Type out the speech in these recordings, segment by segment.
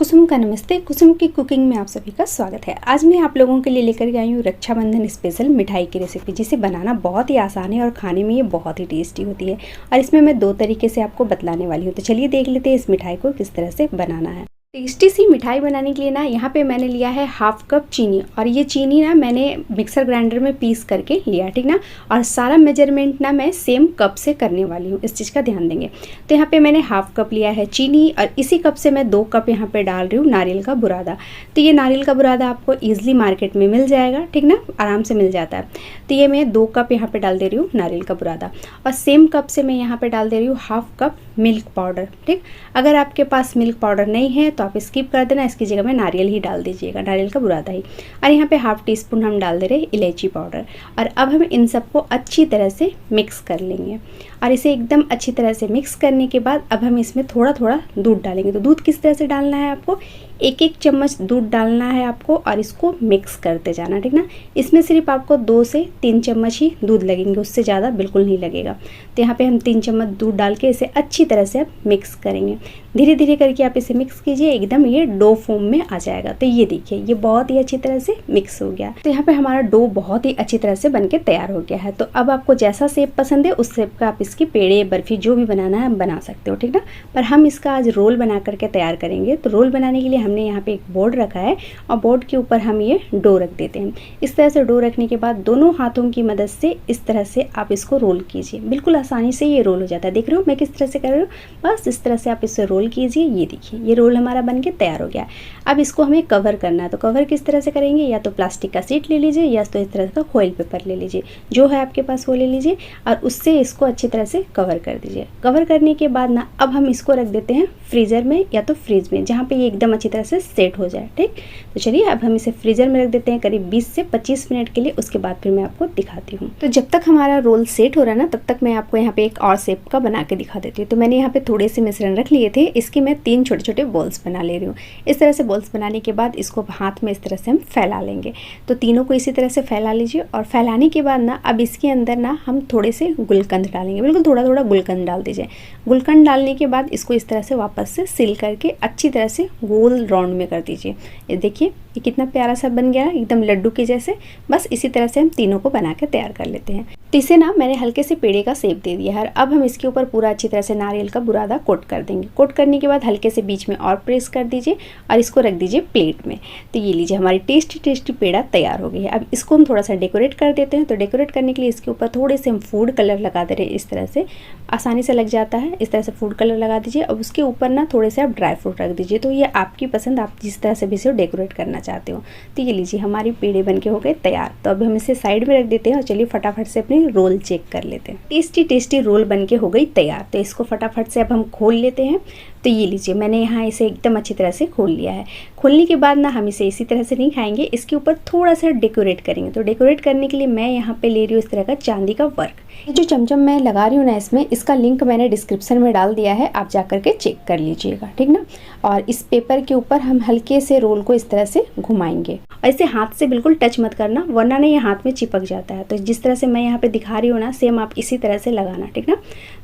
कुसुम का नमस्ते। कुसुम की कुकिंग में आप सभी का स्वागत है। आज मैं आप लोगों के लिए लेकर आई हूँ रक्षाबंधन स्पेशल मिठाई की रेसिपी, जिसे बनाना बहुत ही आसान है और खाने में ये बहुत ही टेस्टी होती है। और इसमें मैं 2 तरीके से आपको बतलाने वाली हूँ। तो चलिए देख लेते हैं इस मिठाई को किस तरह से बनाना है। टेस्टी सी मिठाई बनाने के लिए ना यहाँ पे मैंने लिया है 1/2 कप चीनी, और ये चीनी ना मैंने मिक्सर ग्राइंडर में पीस करके लिया, ठीक ना। और सारा मेजरमेंट ना मैं सेम कप से करने वाली हूँ, इस चीज़ का ध्यान देंगे। तो यहाँ पे मैंने 1/2 कप लिया है चीनी, और इसी कप से मैं 2 कप यहाँ पे डाल रही हूँ नारियल का बुरादा। तो ये नारियल का बुरादा आपको ईजिली मार्केट में मिल जाएगा, ठीक ना, आराम से मिल जाता है। तो ये मैं 2 कप यहाँ पे डाल दे रही हूँ नारियल का बुरादा, और सेम कप से मैं यहाँ पे डाल दे रही हूँ 1/2 कप मिल्क पाउडर, ठीक। अगर आपके पास मिल्क पाउडर नहीं है तो आप स्किप कर देना, इसकी जगह में नारियल ही डाल दीजिएगा, नारियल का बुरादा ही। और यहाँ पे 1/2 टीस्पून हम डाल दे रहे हैं इलायची पाउडर। और अब हम इन सबको अच्छी तरह से मिक्स कर लेंगे। और इसे एकदम अच्छी तरह से मिक्स करने के बाद अब हम इसमें थोड़ा थोड़ा दूध डालेंगे। तो दूध किस तरह से डालना है आपको, 1-1 चम्मच दूध डालना है आपको, और इसको मिक्स करते जाना, ठीक ना। इसमें सिर्फ आपको 2 से 3 चम्मच ही दूध लगेंगे, उससे ज़्यादा बिल्कुल नहीं लगेगा। तो यहाँ पे हम 3 चम्मच दूध डाल के इसे अच्छी तरह से अब मिक्स करेंगे। धीरे धीरे करके आप इसे मिक्स कीजिए, एकदम ये डो फॉर्म में आ जाएगा। तो ये देखिए, ये बहुत ही अच्छी तरह से मिक्स हो गया। तो यहाँ पे हमारा डो बहुत ही अच्छी तरह से बनके तैयार हो गया है। तो अब आपको जैसा शेप पसंद है उस शेप का आप इसकी पेड़े, बर्फी जो भी बनाना है बना सकते हो, ठीक ना। पर हम इसका आज रोल बना करके तैयार करेंगे। तो रोल बनाने के लिए हमने यहाँ पे एक बोर्ड रखा है, और बोर्ड के ऊपर हम ये डो रख देते हैं। इस तरह से डो रखने के बाद दोनों हाथों की मदद से इस तरह से आप इसको रोल कीजिए। बिल्कुल आसानी से ये रोल हो जाता है। देख रहे हो मैं किस तरह से कर रही हूँ, बस इस तरह से आप इसे रोल कीजिए। ये देखिए, ये रोल हमारा बन के तैयार हो गया। अब इसको हमें कवर करना है। तो कवर किस तरह से करेंगे, या तो प्लास्टिक का शीट ले लीजिए, या तो इस तरह का फॉइल पेपर ले लीजिए, जो है आपके पास वो ले लीजिए, और उससे इसको अच्छी तरह से कवर कर दीजिए। कवर करने के बाद ना अब हम इसको रख देते हैं फ्रीज़र में या तो फ्रिज में, जहाँ पे ये एकदम अच्छी तरह से सेट हो जाए, ठीक। तो चलिए अब हम इसे फ्रीज़र में रख देते हैं करीब 20 से 25 मिनट के लिए। उसके बाद फिर मैं आपको दिखाती हूँ। तो जब तक हमारा रोल सेट हो रहा है ना, तब तक मैं आपको यहाँ पे एक और शेप का बना के दिखा देती हूँ। तो मैंने यहाँ पे थोड़े से मिश्रण रख लिए थे, इसके मैं 3 छोटे छोटे बॉल्स बना ले रही हूँ। इस तरह से बॉल्स बनाने के बाद इसको हाथ में इस तरह से हम फैला लेंगे। तो तीनों को इसी तरह से फैला लीजिए, और फैलाने के बाद ना अब इसके अंदर ना हम थोड़े से गुलकंद डालेंगे। बिल्कुल थोड़ा थोड़ा गुलकंद डाल दीजिए। गुलकंद डालने के बाद इसको इस तरह से वापस से सील करके अच्छी तरह से गोल राउंड में कर दीजिए। ये देखिए, ये कितना प्यारा सा बन गया, एकदम लड्डू के जैसे। बस इसी तरह से हम तीनों को बना के तैयार कर लेते हैं। तो इसे ना मैंने हल्के से पेड़े का शेप दे दिया है। अब हम इसके ऊपर पूरा अच्छी तरह से नारियल का बुरादा कोट कर देंगे। कोट करने के बाद हल्के से बीच में और प्रेस कर दीजिए, और इसको रख दीजिए प्लेट में। तो ये लीजिए, हमारी टेस्टी टेस्टी पेड़ा तैयार हो गई है। अब इसको हम थोड़ा सा डेकोरेट कर देते हैं। तो डेकोरेट करने के लिए इसके ऊपर थोड़े से हम फूड कलर लगा दे रहे हैं। इस तरह से आसानी से लग जाता है। इस तरह से फूड कलर लगा दीजिए। अब उसके ऊपर ना थोड़े से आप ड्राई फ्रूट रख दीजिए। तो ये आपकी पसंद, आप जिस तरह से भी इसे डेकोरेट करना चाहते हो। तो ये लीजिए, हमारी पेड़े बन के हो गए तैयार। तो अब हम इसे साइड में रख देते हैं, और चलिए फटाफट से अपनी रोल चेक कर लेते हैं। टेस्टी टेस्टी रोल बनके हो गई तैयार। तो इसको फटाफट से अब हम खोल लेते हैं। तो ये लीजिए, मैंने यहाँ इसे एकदम अच्छी तरह से खोल लिया है। खोलने के बाद ना हम इसे इसी तरह से नहीं खाएंगे, इसके ऊपर थोड़ा सा डेकोरेट करेंगे। तो डेकोरेट करने के लिए मैं यहाँ पे ले रही हूँ इस तरह का चांदी का वर्क। ये जो चमचम मैं लगा रही हूँ ना इसमें, इसका लिंक मैंने डिस्क्रिप्शन में डाल दिया है, आप जा करके चेक कर लीजिएगा, ठीक ना। और इस पेपर के ऊपर हम हल्के से रोल को इस तरह से घुमाएंगे, और इसे हाथ से बिल्कुल टच मत करना, वरना ना ये हाथ में चिपक जाता है। तो जिस तरह से मैं यहाँ पे दिखा रही हूँ ना, सेम आप इसी तरह से लगाना, ठीक ना।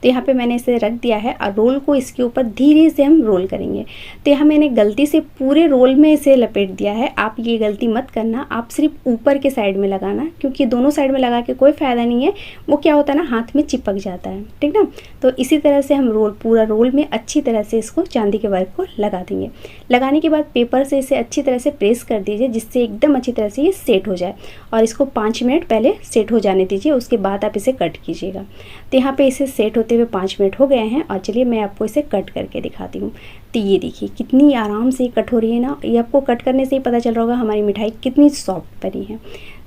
तो यहाँ पे मैंने इसे रख दिया है, और रोल को इसके ऊपर धीरे से हम रोल करेंगे। तो यहाँ मैंने गलती से पूरे रोल में इसे लपेट दिया है। आप ये गलती मत करना, आप सिर्फ ऊपर के साइड में लगाना, क्योंकि दोनों साइड में लगा के कोई फ़ायदा नहीं है। वो क्या होता है ना, हाथ में चिपक जाता है, ठीक ना। तो इसी तरह से हम पूरा रोल में अच्छी तरह से इसको चांदी के वर्क को लगा देंगे। लगाने के बाद पेपर से इसे अच्छी तरह से प्रेस कर दीजिए, जिससे एकदम अच्छी तरह से ये सेट हो जाए। और इसको 5 मिनट पहले सेट हो जाने दीजिए, उसके बाद आप इसे कट कीजिएगा। तो यहाँ पे इसे सेट होते हुए 5 मिनट हो गए हैं, और चलिए मैं आपको इसे कट करके दिखाती हूँ। तो ये देखिए, कितनी आराम से कट हो रही है ना। ये आपको कट करने से ही पता चल रहा होगा हमारी मिठाई कितनी सॉफ्ट बनी है।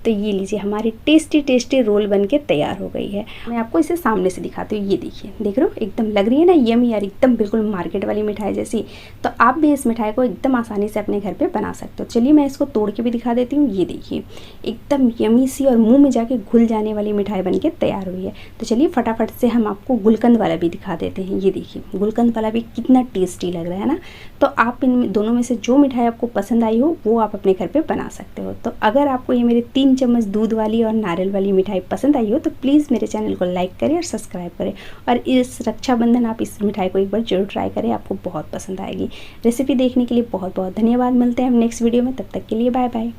तो ये लीजिए, हमारी टेस्टी टेस्टी रोल बनके तैयार हो गई है। मैं आपको इसे सामने से दिखाती हूँ। ये देखिए, देख रहे हो, एकदम लग रही है ना यमी यार, एकदम बिल्कुल मार्केट वाली मिठाई जैसी। तो आप भी इस मिठाई को एकदम आसानी से अपने घर पे बना सकते हो। चलिए मैं इसको तोड़ के भी दिखा देती हूँ। ये देखिए, एकदम यमी सी और मुँह में जाके घुल जाने वाली मिठाई बन के तैयार हुई है। तो चलिए फटाफट से हम आपको गुलकंद वाला भी दिखा देते हैं। ये देखिए, गुलकंद वाला भी कितना टेस्टी लग रहा है ना। तो आप इन दोनों में से जो मिठाई आपको पसंद आई हो वो आप अपने घर पे बना सकते हो। तो अगर आपको ये मेरे 3 चम्मच दूध वाली और नारियल वाली मिठाई पसंद आई हो तो प्लीज़ मेरे चैनल को लाइक करें और सब्सक्राइब करें। और इस रक्षाबंधन आप इस मिठाई को एक बार जरूर ट्राई करें, आपको बहुत पसंद आएगी। रेसिपी देखने के लिए बहुत बहुत धन्यवाद। मिलते हैं हम नेक्स्ट वीडियो में, तब तक के लिए बाय बाय।